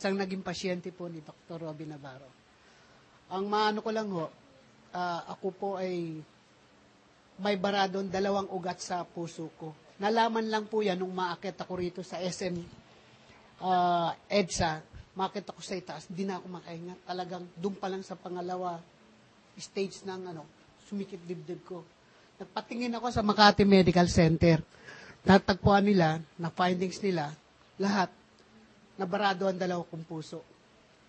isang naging pasyente po ni Dr. Robby Navarro. Ang maano ko lang ho, ako po ay may baradon 2 ugat sa puso ko. Nalaman lang po yan nung maakit ako rito sa SM EDSA, maakit ako sa itaas, di na ako makahinga. Talagang doon pa lang sa pangalawa stage ng sumikip dibdib ko. Nagpatingin ako sa Makati Medical Center. Natagpuan nila, na findings nila, lahat, nabarado ang 2 kong puso.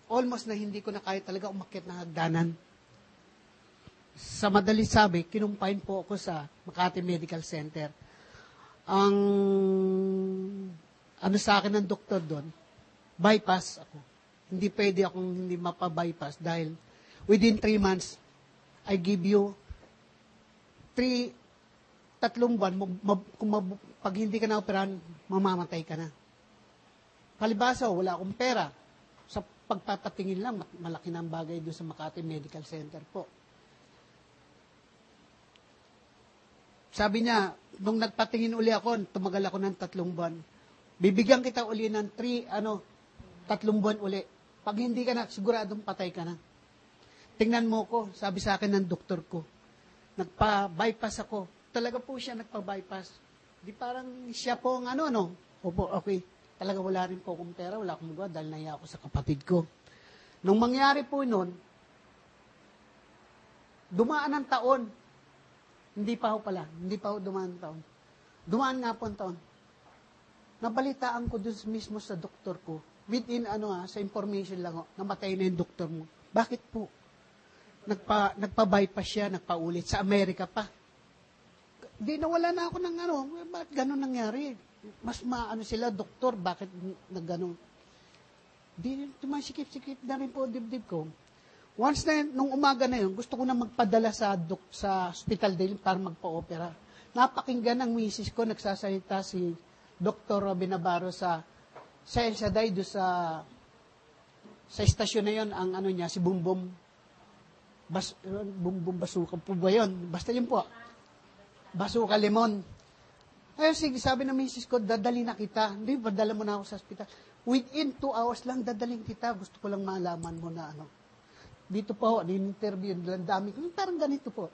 Almost na hindi ko na kaya talaga umakyat ng hagdanan. Sa madali sabi, kinumpain po ako sa Makati Medical Center. Ang sa akin ng doktor doon, bypass ako. Hindi pwede akong hindi mapa-bypass dahil within 3 months, I give you 3 buwan, pag hindi ka na-operahan, mamamatay ka na. Palibasa, wala akong pera. Sa pagpapatingin lang, malaki na ang bagay doon sa Makati Medical Center po. Sabi niya, nung nagpatingin uli ako, tumagal ako ng 3 buwan. Bibigyan kita uli ng 3 buwan uli. Pag hindi ka na, siguradong patay ka na. Tingnan mo ko, sabi sa akin ng doktor ko. Nagpa-bypass ako. Talaga po siya nagpa-bypass. Di parang siya po ang Opo, okay. Talaga wala rin po akong pera, wala akong magawa dahil naiya ako sa kapatid ko. Nung mangyari po noon, dumaan ang taon. Hindi pa ho dumaan ang taon. Dumaan nga po ang taon. Nabalitaan ko dun mismo sa doktor ko, within sa information lang namatay na yung doktor mo. Bakit po? Nagpa-bypass siya, nagpaulit sa Amerika pa. Di nawala na ako ng bakit gano'n nangyari? Mas sila, doktor, bakit naggano'n? Di masikip-sikip na rin po dibdib ko. Once na nung umaga na yun, gusto ko na magpadala sa hospital din para magpa-opera. Napakinggan ng misis ko, nagsasalita si Dr. Robby Navarro sa Ensaday, do sa estasyon na yun, ang niya, si Bumbum Basuka po ba yun? Basta yun po. Basuka Limon. Ayun, sige, sabi ng misis ko, dadali na kita. Hindi, padala mo na ako sa hospital. Within 2 hours lang, dadaling kita. Gusto ko lang malaman mo na Dito po, in-interview, dami ko. Parang ganito po.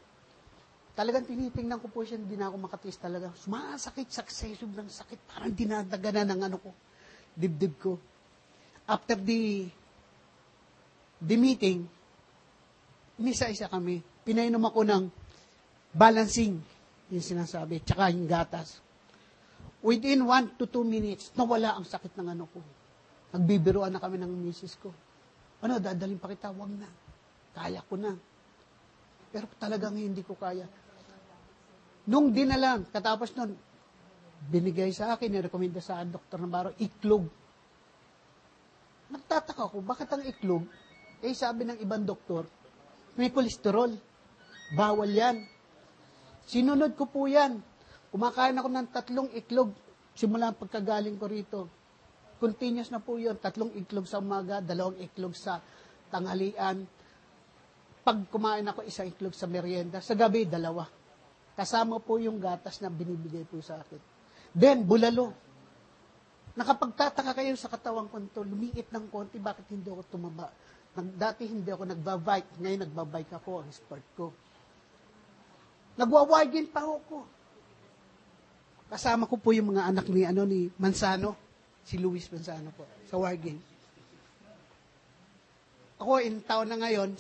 Talagang tinitingnan ko po siya, hindi na ako makatiis talaga. Sumasakit, sobrang sakit. Parang dinadagana ng ko, dibdib ko. After the meeting, isa-isa kami. Pinainom ako ng balancing, yung sinasabi, tsaka yung gatas. Within 1 to 2 minutes, nawala ang sakit ng ko. Nagbibiruan na kami ng misis ko. Dadalhin pa kita? Wag na. Kaya ko na. Pero talagang hindi ko kaya. Nung dinalang, katapos nun, binigay sa akin, nirekomenda sa akin, Dr. Navarro, iklog. Nagtataka ko, bakit ang iklog? Sabi ng ibang doktor, may kolesterol. Bawal yan. Sinunod ko po yan. Kumakain ako ng 3 iklog. Simula ang pagkagaling ko rito. Continuous na po yun. 3 iklog sa umaga, 2 iklog sa tanghalian. Pag kumain ako, 1 iklog sa merienda. Sa gabi, 2. Kasama po yung gatas na binibigay po sa akin. Then, bulalo. Nakapagtataka kayo sa katawang ko nito, lumiit ng konti, bakit hindi ako tumaba? Dati hindi ako nagbabike, ngayon nagbabike ako, ang sport ko. Nagwawagin pa ako. Kasama ko po yung mga anak ni Mansano, si Luis Mansano po, sa wargame. Ako, in town na ngayon,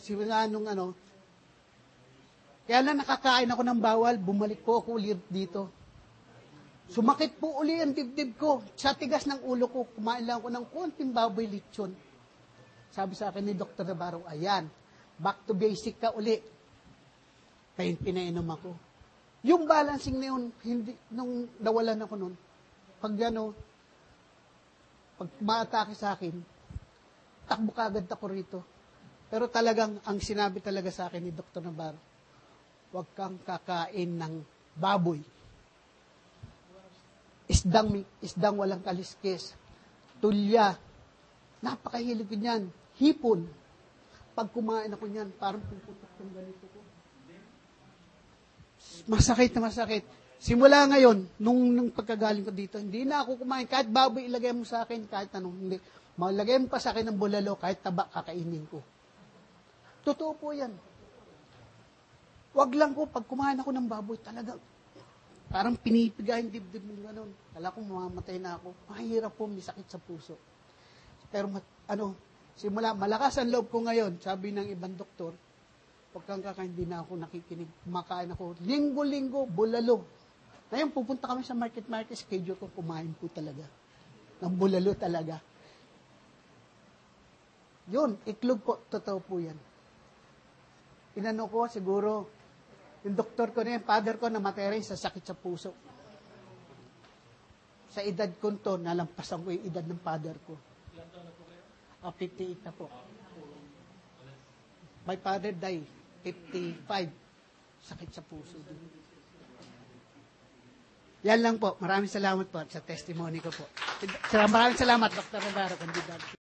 kaya lang nakakain ako ng bawal, bumalik po ako ulit dito. Sumakit po uli ang dibdib ko. Sa tigas ng ulo ko, kumain lang ako ng konting baboy lechon. Sabi sa akin ni Dr. Navarro, ayan, back to basic ka uli. Kaya pinainom ako. Yung balancing na yun, nung nawalan ako nun, pag maatake sa akin, takbo kagad ako rito. Pero talagang, ang sinabi talaga sa akin ni Dr. Navarro, huwag kang kakain ng baboy. Isdang walang kaliskis. Tulya. Napakahilig ko niyan. Hipon. Pag kumain ako niyan, parang puputok ng ganito ko. Masakit na masakit. Simula ngayon, nung pagkagaling ko dito, hindi na ako kumain. Kahit baboy ilagay mo sa akin, kahit anong, hindi. Malagay mo pa sa akin ng bulalo, kahit taba, kakainin ko. Totoo po yan. Wag lang po, pag kumain ako ng baboy, talaga, parang pinipiga yung dibdib mo gano'n. Kala ko mamamatay na ako. Mahirap po, may sakit sa puso. Pero simula, malakas ang loob ko ngayon, sabi ng ibang doktor, pag kang kakain, hindi na ako nakikinig. Kumakain ako, linggo-linggo, bulalo. Ngayon, pupunta kami sa market, schedule ko, kumain po talaga. Ng bulalo talaga. Yun, iklog po, totoo po yan. Inano ko, siguro, yung doktor ko na yan, father ko, namatay rin sa sakit sa puso. Sa edad ko to, nalampasan ko yung edad ng father ko. 58 na po. My father died, 55. Sakit sa puso din. Yan lang po. Maraming salamat po sa testimony ko po. Maraming salamat, Dr. Navarro, kandidato.